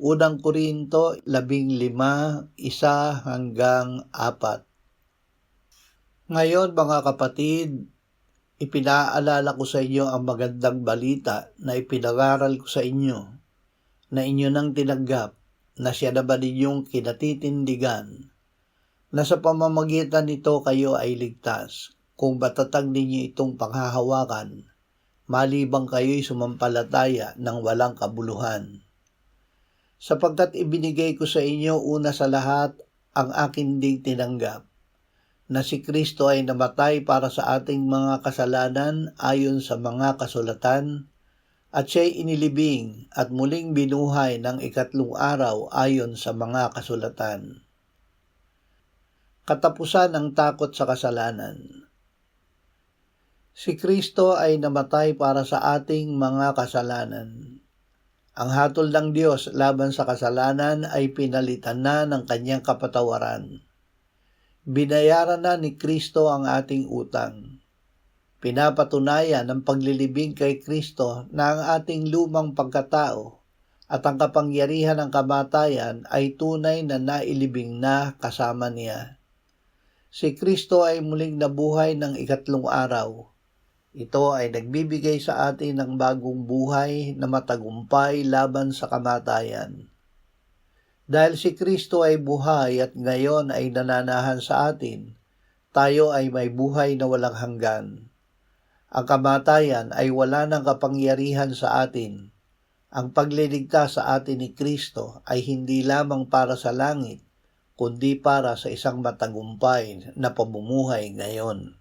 Unang Korinto 15:1-4. Ngayon mga kapatid, ipinaalala ko sa inyo ang magandang balita na ipinangaral ko sa inyo, na inyo nang tinanggap, na siya naman ninyong kinatitindigan, na sa pamamagitan nito kayo ay ligtas, kung matatag ninyo itong panghahawakan, malibang kayo'y sumampalataya ng walang kabuluhan. Sapagkat ibinigay ko sa inyo una sa lahat ang akin ding tinanggap, na si Kristo ay namatay para sa ating mga kasalanan ayon sa mga kasulatan, at siya'y inilibing at muling binuhay ng ikatlong araw ayon sa mga kasulatan. Katapusan ng takot sa kasalanan. Si Kristo ay namatay para sa ating mga kasalanan. Ang hatol ng Diyos laban sa kasalanan ay pinalitan na ng kanyang kapatawaran. Binayaran na ni Kristo ang ating utang. Pinapatunayan ng paglilibing kay Kristo na ang ating lumang pagkatao at ang kapangyarihan ng kamatayan ay tunay na nailibing na kasama niya. Si Kristo ay muling nabuhay ng ikatlong araw. Ito ay nagbibigay sa atin ng bagong buhay na matagumpay laban sa kamatayan. Dahil si Kristo ay buhay at ngayon ay nananahan sa atin, tayo ay may buhay na walang hanggan. Ang kamatayan ay wala ng kapangyarihan sa atin. Ang pagliligtas sa atin ni Kristo ay hindi lamang para sa langit, kundi para sa isang matagumpay na pamumuhay ngayon.